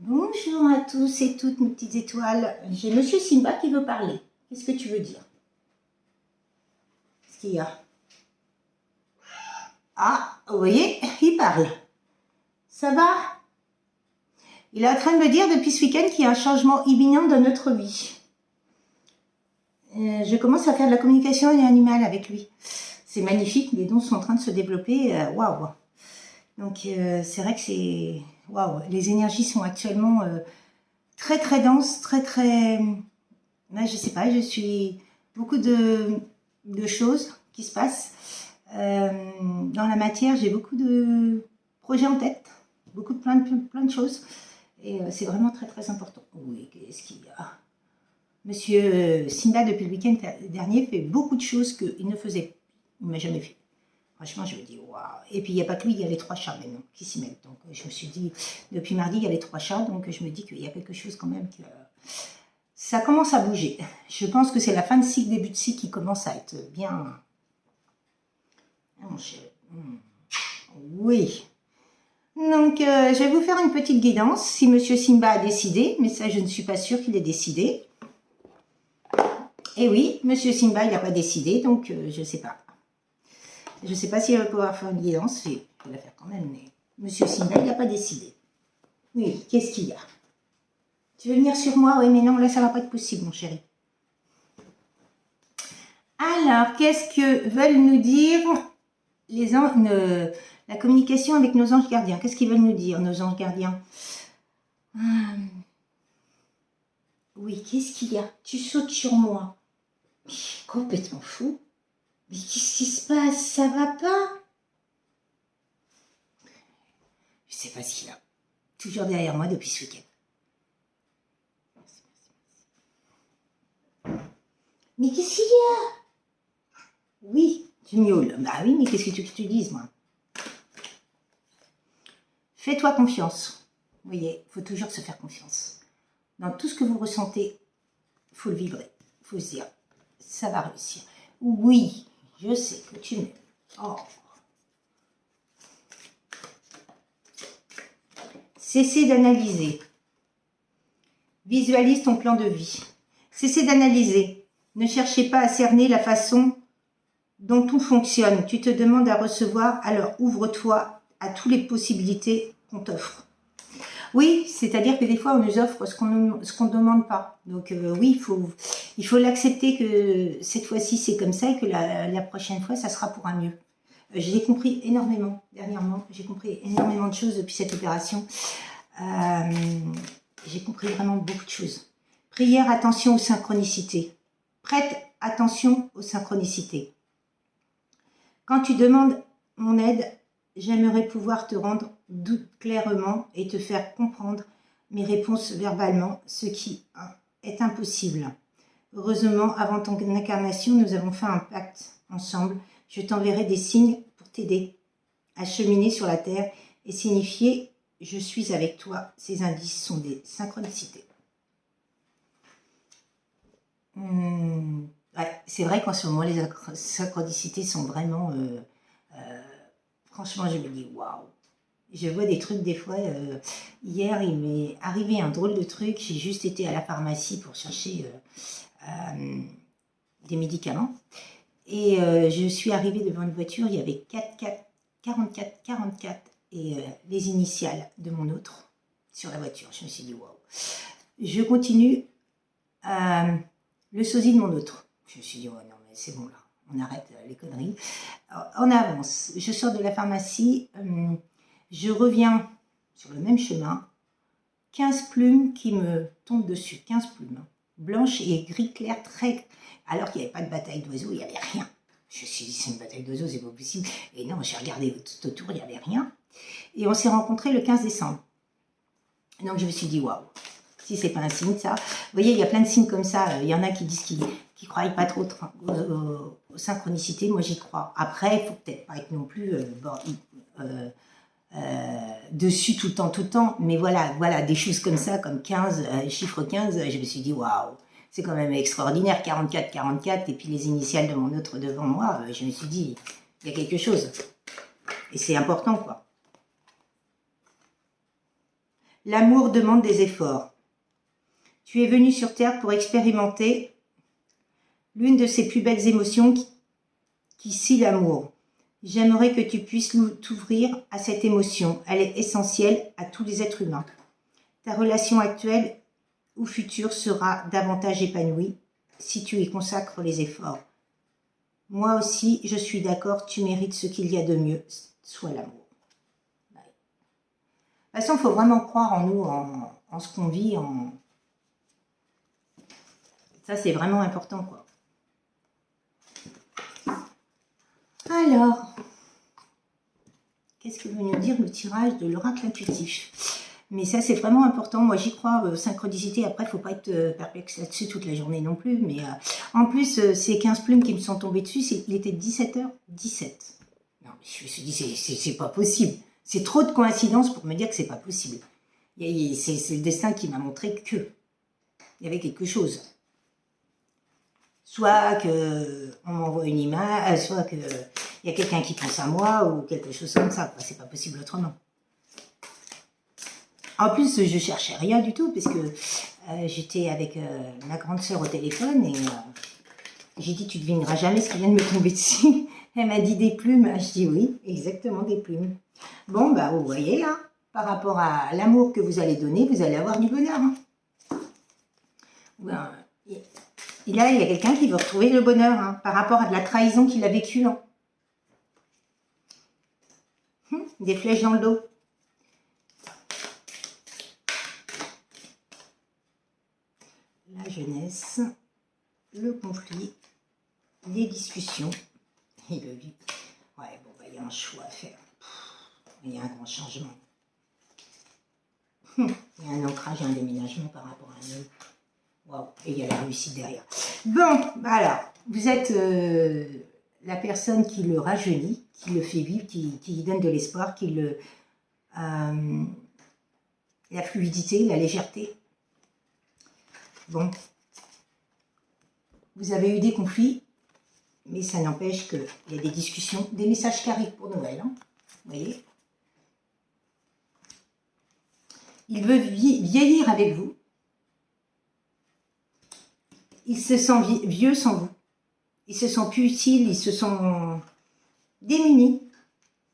Bonjour à tous et toutes mes petites étoiles. J'ai Monsieur Simba qui veut parler. Qu'est-ce que tu veux dire? Qu'est-ce qu'il y a? Ah, vous voyez, il parle. Ça va? Il est en train de me dire depuis ce week-end qu'il y a un changement imminent dans notre vie. Je commence à faire de la communication animale avec lui. C'est magnifique, les dons sont en train de se développer. Waouh! Donc c'est vrai que c'est... Waouh! Les énergies sont actuellement très très denses, très... Ouais, je sais pas, je suis... Beaucoup de choses qui se passent. Dans la matière, j'ai beaucoup de projets en tête, plein de choses. Et c'est vraiment très très important. Oui, qu'est-ce qu'il y a? Monsieur Simba, depuis le week-end dernier, fait beaucoup de choses qu'il ne faisait, il ne m'a jamais fait. Franchement, je me dis, waouh. Et puis, il n'y a pas que lui, il y a les 3 chats maintenant qui s'y mettent. Donc, je me suis dit, depuis mardi, il y a les 3 chats. Donc, je me dis qu'il y a quelque chose quand même que ça commence à bouger. Je pense que c'est la fin de cycle, début de cycle qui commence à être bien. Oui. Donc, je vais vous faire une petite guidance. Si Monsieur Simba a décidé, mais ça, je ne suis pas sûre qu'il ait décidé. Et oui, Monsieur Simba, il n'a pas décidé, donc je ne sais pas. Je ne sais pas s'il va pouvoir faire une guidance. Il peut la faire quand même, mais Monsieur Simba, il n'a pas décidé. Oui, qu'est-ce qu'il y a? Tu veux venir sur moi? Oui, mais non, là, ça ne va pas être possible, mon chéri. Alors, qu'est-ce que veulent nous dire la communication avec nos anges gardiens? Qu'est-ce qu'ils veulent nous dire, nos anges gardiens? Oui, qu'est-ce qu'il y a? Tu sautes sur moi. Mais complètement fou. Mais qu'est-ce qui se passe? Ça va pas? Je sais pas ce qu'il a. Toujours derrière moi depuis ce week-end. Mais qu'est-ce qu'il y a? Oui, tu miaules. Bah oui, mais qu'est-ce que tu veux que je te dise, moi? Fais-toi confiance. Vous voyez, il faut toujours se faire confiance. Dans tout ce que vous ressentez, il faut le vibrer. Il faut se dire, ça va réussir. Oui, je sais que tu m'aimes. Oh. Cessez d'analyser. Visualise ton plan de vie. Cessez d'analyser. Ne cherchez pas à cerner la façon dont tout fonctionne. Tu te demandes à recevoir, alors ouvre-toi à toutes les possibilités qu'on t'offre. Oui, c'est-à-dire que des fois, on nous offre ce qu'on ne demande pas. Donc oui, il faut l'accepter que cette fois-ci, c'est comme ça et que la prochaine fois, ça sera pour un mieux. J'ai compris énormément, dernièrement, j'ai compris énormément de choses depuis cette opération. J'ai compris vraiment beaucoup de choses. Prière, attention aux synchronicités. Prête attention aux synchronicités. Quand tu demandes mon aide, j'aimerais pouvoir te rendre clairement et te faire comprendre mes réponses verbalement, ce qui est impossible. Heureusement, avant ton incarnation, nous avons fait un pacte ensemble. Je t'enverrai des signes pour t'aider à cheminer sur la terre et signifier « Je suis avec toi ». Ces indices sont des synchronicités. Ouais, c'est vrai qu'en ce moment, les synchronicités sont vraiment... franchement, je me dis, waouh! Je vois des trucs des fois. Hier, il m'est arrivé un drôle de truc. J'ai juste été à la pharmacie pour chercher des médicaments. Et je suis arrivée devant une voiture. Il y avait 44 et les initiales de mon autre sur la voiture. Je me suis dit, waouh! Je continue. Le sosie de mon autre. Je me suis dit, oh non, mais c'est bon là, on arrête les conneries. Alors, on avance. Je sors de la pharmacie, je reviens sur le même chemin. 15 plumes qui me tombent dessus, 15 plumes, blanches et gris clair, très... Alors qu'il n'y avait pas de bataille d'oiseaux, il n'y avait rien. Je me suis dit, c'est une bataille d'oiseaux, c'est pas possible. Et non, j'ai regardé tout autour, il n'y avait rien. Et on s'est rencontrés le 15 décembre. Donc je me suis dit, waouh! Si c'est pas un signe, ça. Vous voyez, il y a plein de signes comme ça. Il y en a qui disent qu'ils ne croient pas trop aux synchronicités. Moi, j'y crois. Après, il ne faut peut-être pas être non plus dessus tout le temps. Mais voilà, des choses comme ça, comme 15, chiffre 15, je me suis dit, waouh, c'est quand même extraordinaire. 44, et puis les initiales de mon autre devant moi. Je me suis dit, il y a quelque chose. Et c'est important, quoi. L'amour demande des efforts. Tu es venu sur Terre pour expérimenter l'une de ces plus belles émotions qui scie l'amour. J'aimerais que tu puisses t'ouvrir à cette émotion. Elle est essentielle à tous les êtres humains. Ta relation actuelle ou future sera davantage épanouie si tu y consacres les efforts. Moi aussi, je suis d'accord, tu mérites ce qu'il y a de mieux, soit l'amour. De toute façon, il faut vraiment croire en nous, en ce qu'on vit. Ça, c'est vraiment important, quoi. Alors, qu'est-ce que veut nous dire le tirage de l'oracle intuitif? Mais ça, c'est vraiment important. Moi, j'y crois, synchronicité. Après, il ne faut pas être perplexe là-dessus toute la journée non plus. Mais en plus, ces 15 plumes qui me sont tombées dessus, il était 17h17. Non, je me suis dit, c'est pas possible. C'est trop de coïncidences pour me dire que c'est pas possible. C'est le destin qui m'a montré que il y avait quelque chose. Soit qu'on m'envoie une image, soit qu'il y a quelqu'un qui pense à moi, ou quelque chose comme ça. C'est pas possible autrement. En plus, je cherchais rien du tout, parce que j'étais avec ma grande sœur au téléphone, et j'ai dit, tu ne devineras jamais ce qui vient de me tomber dessus. Elle m'a dit des plumes. Je dis oui, exactement des plumes. Bon, bah vous voyez, hein, par rapport à l'amour que vous allez donner, vous allez avoir du bonheur. Hein. Ben, et là, il y a quelqu'un qui veut retrouver le bonheur, hein, par rapport à de la trahison qu'il a vécue. Hein. Des flèches dans le dos. La jeunesse, le conflit, les discussions et le lit. Ouais, bon, bah, il y a un choix à faire. Il y a un grand changement. Il y a un ancrage et un déménagement par rapport à un homme. Waouh, et il y a la réussite derrière. Bon, alors, vous êtes la personne qui le rajeunit, qui le fait vivre, qui lui donne de l'espoir, qui le... la fluidité, la légèreté. Bon, vous avez eu des conflits, mais ça n'empêche qu'il y a des discussions, des messages qui arrivent pour Noël, hein, vous voyez. Il veut vieillir avec vous. Il se sent vieux sans vous. Il se sent plus utile, il se sent démuni.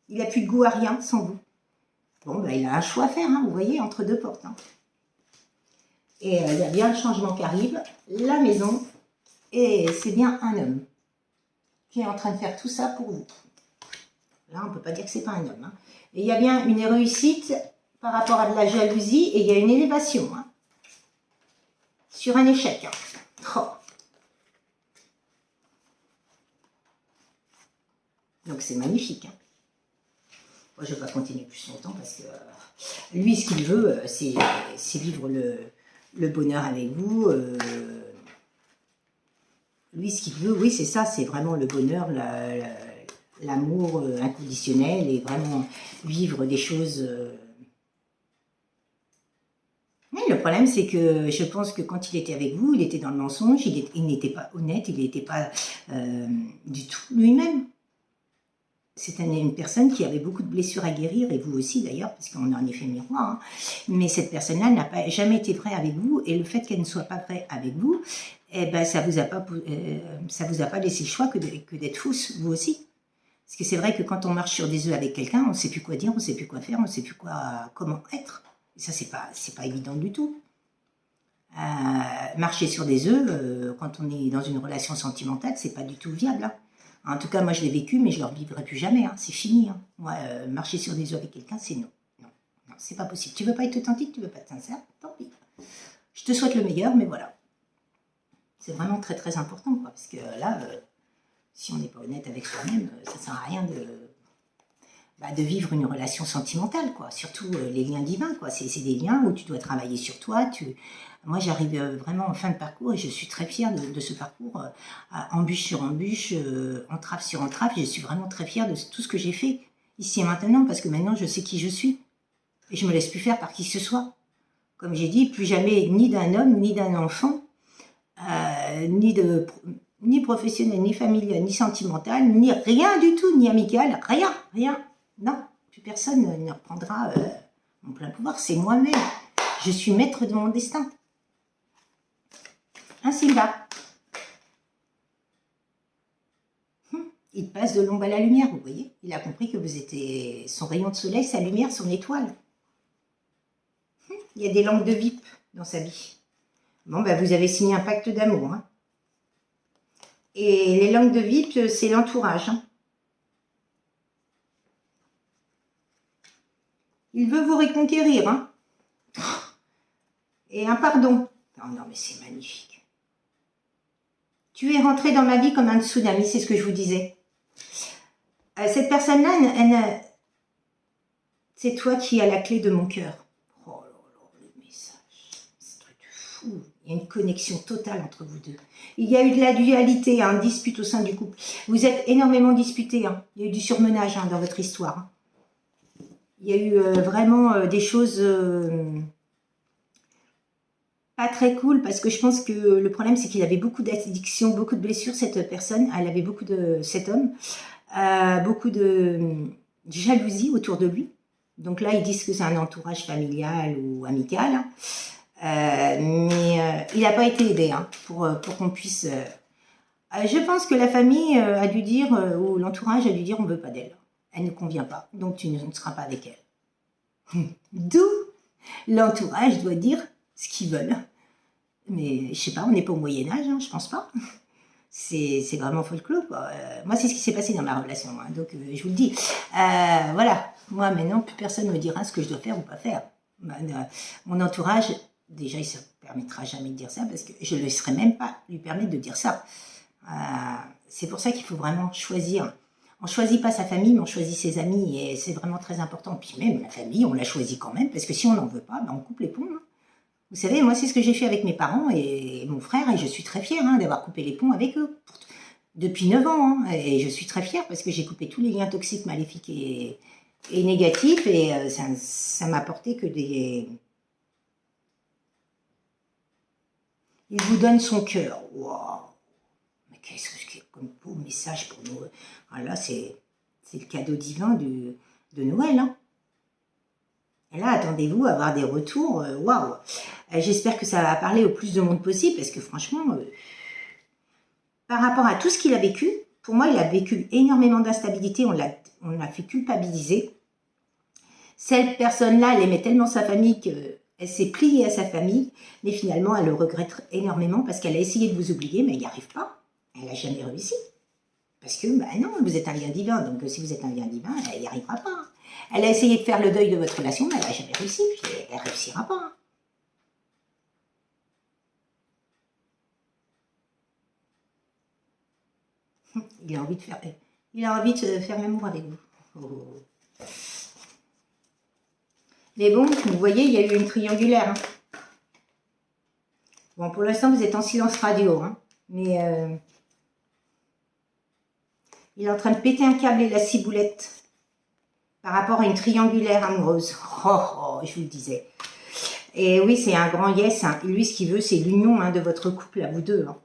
Il n'a plus de goût à rien sans vous. Bon, ben, il a un choix à faire, hein, vous voyez, entre deux portes. Hein. Et il y a bien le changement qui arrive, la maison, et c'est bien un homme qui est en train de faire tout ça pour vous. Là, on ne peut pas dire que c'est pas un homme. Hein. Et il y a bien une réussite par rapport à de la jalousie, et il y a une élévation. Hein, sur un échec. Hein. Oh. Donc c'est magnifique. Hein. Moi, je ne vais pas continuer plus longtemps parce que lui, ce qu'il veut, c'est vivre le bonheur avec vous. Lui, ce qu'il veut, oui, c'est ça, c'est vraiment le bonheur, l'amour inconditionnel et vraiment vivre des choses... Oui, le problème, c'est que je pense que quand il était avec vous, il était dans le mensonge, il n'était pas honnête, il n'était pas du tout lui-même. C'est une personne qui avait beaucoup de blessures à guérir, et vous aussi d'ailleurs, parce qu'on a un effet miroir. Hein. Mais cette personne-là n'a jamais été vraie avec vous, et le fait qu'elle ne soit pas vraie avec vous, eh ben, ça vous a pas laissé le choix que d'être fausse, vous aussi. Parce que c'est vrai que quand on marche sur des œufs avec quelqu'un, on ne sait plus quoi dire, on ne sait plus quoi faire, on ne sait plus comment être. Et ça, c'est pas évident du tout. Marcher sur des œufs, quand on est dans une relation sentimentale, c'est pas du tout viable. Hein. En tout cas, moi, je l'ai vécu, mais je ne le revivrai plus jamais. Hein. C'est fini. Hein. Moi, marcher sur des œufs avec quelqu'un, c'est non. Non, non, c'est pas possible. Tu veux pas être authentique, tu veux pas être sincère, tant pis. Je te souhaite le meilleur, mais voilà. C'est vraiment très, très important, quoi. Parce que là, si on n'est pas honnête avec soi-même, ça ne sert à rien de vivre une relation sentimentale, quoi. Surtout les liens divins, quoi. C'est des liens où tu dois travailler sur toi. Moi, j'arrive vraiment en fin de parcours et je suis très fière de ce parcours, embûche sur embûche, entrave sur entrave. Je suis vraiment très fière de tout ce que j'ai fait ici et maintenant, parce que maintenant, je sais qui je suis. Et je ne me laisse plus faire par qui que ce soit. Comme j'ai dit, plus jamais ni d'un homme, ni d'un enfant, ni professionnel, ni familial, ni sentimental, ni rien du tout, ni amical, rien. Non, plus personne ne reprendra mon plein pouvoir, c'est moi-même. Je suis maître de mon destin. Hein, Sylvain? Il passe de l'ombre à la lumière, vous voyez. Il a compris que vous étiez son rayon de soleil, sa lumière, son étoile. Il y a des langues de VIP dans sa vie. Bon, ben, vous avez signé un pacte d'amour. Hein. Et les langues de VIP, c'est l'entourage. Hein. Il veut vous reconquérir. Hein. Et un pardon. Non, non, mais c'est magnifique. Tu es rentré dans ma vie comme un tsunami, c'est ce que je vous disais. Cette personne-là, c'est toi qui as la clé de mon cœur. Oh là là, le message. C'est un truc de fou. Il y a une connexion totale entre vous deux. Il y a eu de la dualité, une dispute au sein du couple. Vous êtes énormément disputés. Hein. Il y a eu du surmenage dans votre histoire. Hein. Il y a eu vraiment des choses pas très cool parce que je pense que le problème c'est qu'il avait beaucoup d'addiction, beaucoup de blessures, cette personne. Elle avait beaucoup de, cet homme, beaucoup de jalousie autour de lui. Donc là, ils disent que c'est un entourage familial ou amical. Mais il n'a pas été aidé hein, pour qu'on puisse... je pense que la famille a dû dire, ou l'entourage a dû dire, on ne veut pas d'elle. Elle ne convient pas, donc tu ne seras pas avec elle. D'où l'entourage doit dire ce qu'ils veulent. Mais je sais pas, on n'est pas au Moyen-Âge, hein, je pense pas. C'est vraiment folklore. Moi, c'est ce qui s'est passé dans ma relation, hein, donc je vous le dis. Voilà, moi maintenant, plus personne ne me dira ce que je dois faire ou pas faire. Mon entourage, déjà, il ne se permettra jamais de dire ça parce que je ne laisserai même pas lui permettre de dire ça. C'est pour ça qu'il faut vraiment choisir. On ne choisit pas sa famille, mais on choisit ses amis, et c'est vraiment très important. Puis même la famille, on la choisit quand même, parce que si on n'en veut pas, ben on coupe les ponts. Hein. Vous savez, moi, c'est ce que j'ai fait avec mes parents et mon frère, et je suis très fière hein, d'avoir coupé les ponts avec eux. Depuis 9 ans, hein, et je suis très fière parce que j'ai coupé tous les liens toxiques, maléfiques et négatifs, et ça m'a apporté que des... Il vous donne son cœur. Waouh! Mais qu'est-ce que c'est comme beau message pour nous. Ah là, c'est le cadeau divin de Noël. Hein. Et là, attendez-vous à avoir des retours. Waouh! J'espère que ça va parler au plus de monde possible, parce que franchement, par rapport à tout ce qu'il a vécu, pour moi, il a vécu énormément d'instabilité. On l'a fait culpabiliser. Cette personne-là, elle aimait tellement sa famille qu'elle s'est pliée à sa famille, mais finalement, elle le regrette énormément parce qu'elle a essayé de vous oublier, mais elle n'y arrive pas. Elle n'a jamais réussi. Parce que, bah non, vous êtes un lien divin, donc si vous êtes un lien divin, elle n'y arrivera pas. Elle a essayé de faire le deuil de votre relation, mais elle n'a jamais réussi, puis elle ne réussira pas. Il a envie de faire l'amour avec vous. Oh. Mais bon, vous voyez, il y a eu une triangulaire. Hein. Bon, pour l'instant, vous êtes en silence radio, hein, mais... il est en train de péter un câble et la ciboulette par rapport à une triangulaire amoureuse. Oh, oh, je vous le disais. Et oui, c'est un grand yes. Hein. Et lui, ce qu'il veut, c'est l'union hein, de votre couple à vous deux. Hein.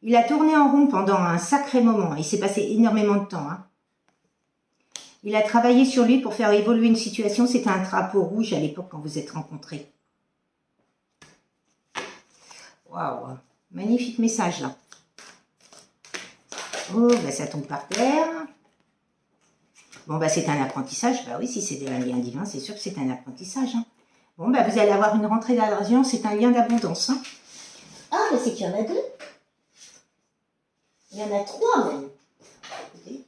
Il a tourné en rond pendant un sacré moment. Il s'est passé énormément de temps. Hein. Il a travaillé sur lui pour faire évoluer une situation. C'était un drapeau rouge à l'époque quand vous êtes rencontrés. Waouh! Magnifique message, là. Oh, bah ça tombe par terre. Bon, bah c'est un apprentissage. Bah oui, si c'est un lien divin, c'est sûr que c'est un apprentissage. Hein. Bon, bah vous allez avoir une rentrée d'argent. C'est un lien d'abondance. Hein. Ah, bah c'est qu'il y en a deux. Il y en a trois, même. Okay.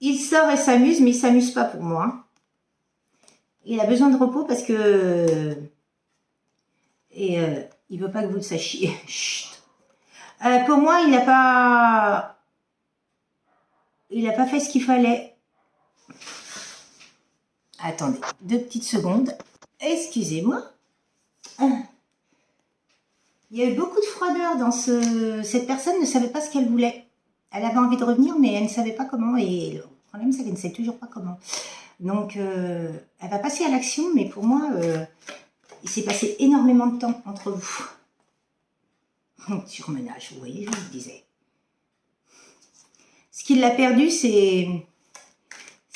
Il sort et s'amuse, mais il ne s'amuse pas pour moi. Hein. Il a besoin de repos parce que... Et il ne veut pas que vous le sachiez. Chut. Pour moi, il n'a pas fait ce qu'il fallait. Attendez, 2 petites secondes. Excusez-moi. Il y a eu beaucoup de froideur dans cette personne ne savait pas ce qu'elle voulait. Elle avait envie de revenir, mais elle ne savait pas comment. Et le problème, c'est qu'elle ne sait toujours pas comment. Donc, elle va passer à l'action, mais pour moi... il s'est passé énormément de temps entre vous. Surmenage, vous voyez, je vous le disais. Ce qui l'a perdu, c'est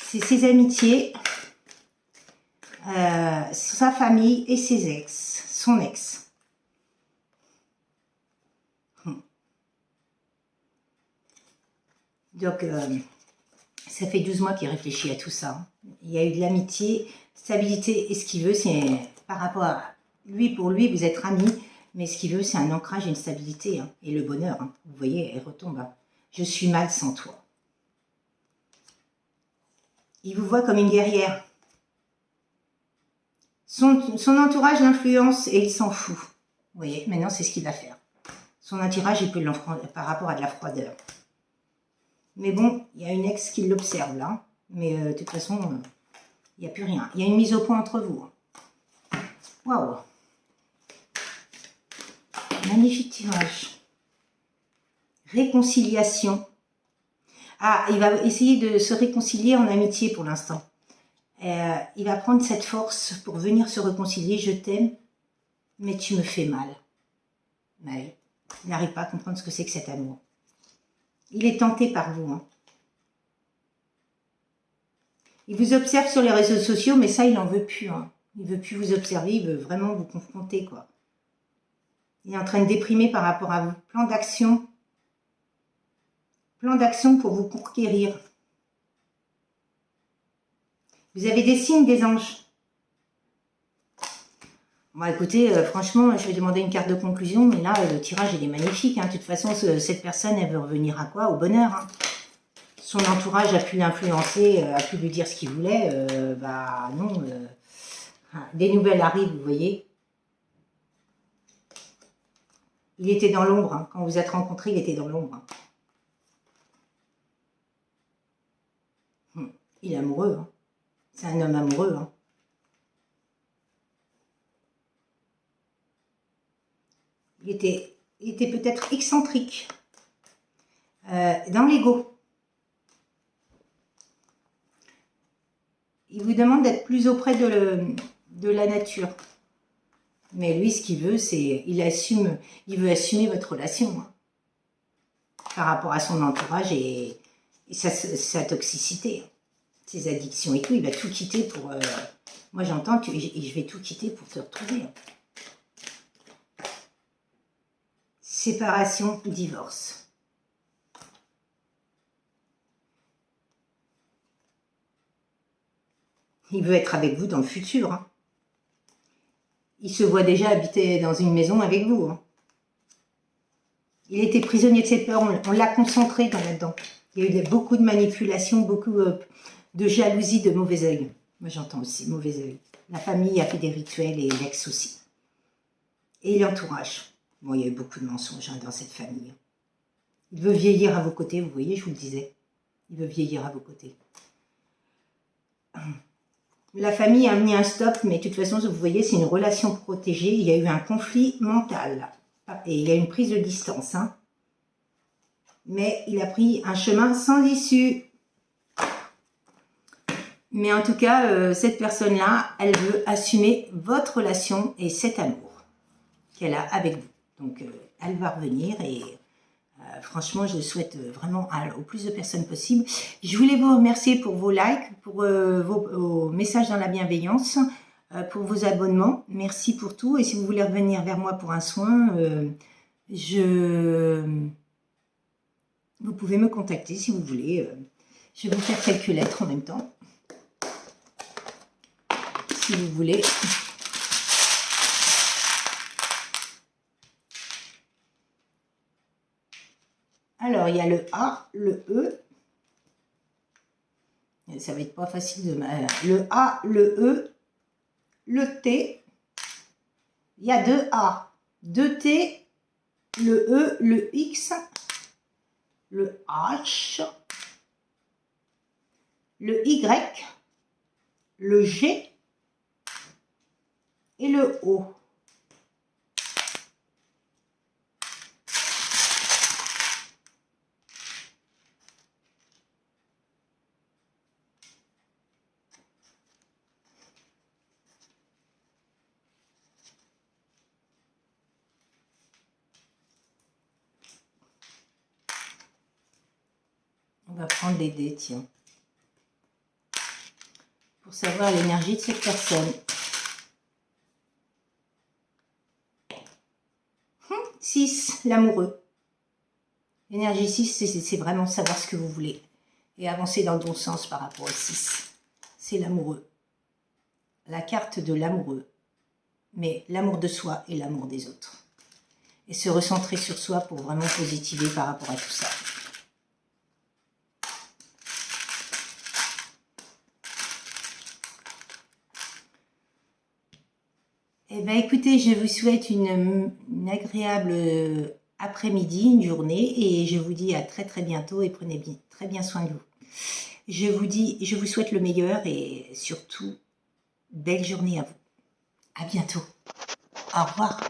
C'est ses amitiés, sa famille et ses ex, son ex. Donc, ça fait 12 mois qu'il réfléchit à tout ça. Il y a eu de l'amitié, stabilité, et ce qu'il veut, c'est par rapport à lui, pour lui, vous êtes amis, mais ce qu'il veut, c'est un ancrage et une stabilité, hein, et le bonheur. Hein. Vous voyez, elle retombe. Hein. Je suis mal sans toi. Il vous voit comme une guerrière. Son entourage l'influence et il s'en fout. Vous voyez, maintenant, c'est ce qu'il va faire. Son entourage, il peut l'enfreindre par rapport à de la froideur. Mais bon, il y a une ex qui l'observe là. Mais de toute façon, il n'y a plus rien. Il y a une mise au point entre vous. Waouh! Magnifique tirage. Réconciliation. Ah, il va essayer de se réconcilier en amitié pour l'instant. Il va prendre cette force pour venir se réconcilier. Je t'aime, mais tu me fais mal. Oui. Il n'arrive pas à comprendre ce que c'est que cet amour. Il est tenté par vous. Hein. Il vous observe sur les réseaux sociaux, mais ça, il n'en veut plus. Hein. Il ne veut plus vous observer, il veut vraiment vous confronter, quoi. Il est en train de déprimer par rapport à vous. Plan d'action. Plan d'action pour vous conquérir. Vous avez des signes des anges. Bon, écoutez, franchement, je vais demander une carte de conclusion, mais là, le tirage, il est magnifique. Hein. De toute façon, cette personne, elle veut revenir à quoi? Au bonheur. Hein. Son entourage a pu l'influencer, a pu lui dire ce qu'il voulait. Bah non. Des nouvelles arrivent, vous voyez. Il était dans l'ombre. Hein. Quand vous êtes rencontrés, il était dans l'ombre. Hein. Il est amoureux. Hein. C'est un homme amoureux. Hein. Il était peut-être excentrique. Dans l'ego. Il vous demande d'être plus auprès de la nature. Mais lui, ce qu'il veut, c'est... il veut assumer votre relation. Hein, par rapport à son entourage et sa toxicité. Ses addictions et tout. Il va tout quitter pour... moi, j'entends que je vais tout quitter pour te retrouver. Hein. Séparation ou divorce. Il veut être avec vous dans le futur. Hein. Il se voit déjà habiter dans une maison avec vous. Hein. Il était prisonnier de ses peurs, on l'a concentré là-dedans. Il y a eu beaucoup de manipulations, beaucoup de jalousie, de mauvais œil. Moi j'entends aussi, mauvais œil. La famille a fait des rituels et l'ex aussi. Et l'entourage. Bon, il y a eu beaucoup de mensonges hein, dans cette famille. Il veut vieillir à vos côtés, vous voyez, je vous le disais. Il veut vieillir à vos côtés. La famille a mis un stop, mais de toute façon, vous voyez, c'est une relation protégée. Il y a eu un conflit mental. Et il y a une prise de distance. Hein. Mais il a pris un chemin sans issue. Mais en tout cas, cette personne-là, elle veut assumer votre relation et cet amour qu'elle a avec vous. Donc, elle va revenir et franchement, je souhaite vraiment au plus de personnes possible. Je voulais vous remercier pour vos likes, pour vos messages dans la bienveillance, pour vos abonnements. Merci pour tout. Et si vous voulez revenir vers moi pour un soin, vous pouvez me contacter si vous voulez. Je vais vous faire quelques lettres en même temps. Si vous voulez. Alors, il y a le A, le E. Ça va être pas facile de... Le A, le E, le T. Il y a deux A, deux T, le E, le X, le H, le Y, le G et le O. On va prendre les dés, tiens. pour savoir l'énergie de cette personne. 6, l'amoureux. L'énergie 6, c'est vraiment savoir ce que vous voulez et avancer dans le bon sens par rapport au 6. C'est l'amoureux. La carte de l'amoureux. Mais l'amour de soi et l'amour des autres. Et se recentrer sur soi pour vraiment positiver par rapport à tout ça. Eh bien, écoutez, je vous souhaite une agréable après-midi, une journée, et je vous dis à très très bientôt et prenez très bien soin de vous. Je vous souhaite le meilleur et surtout, belle journée à vous. À bientôt. Au revoir.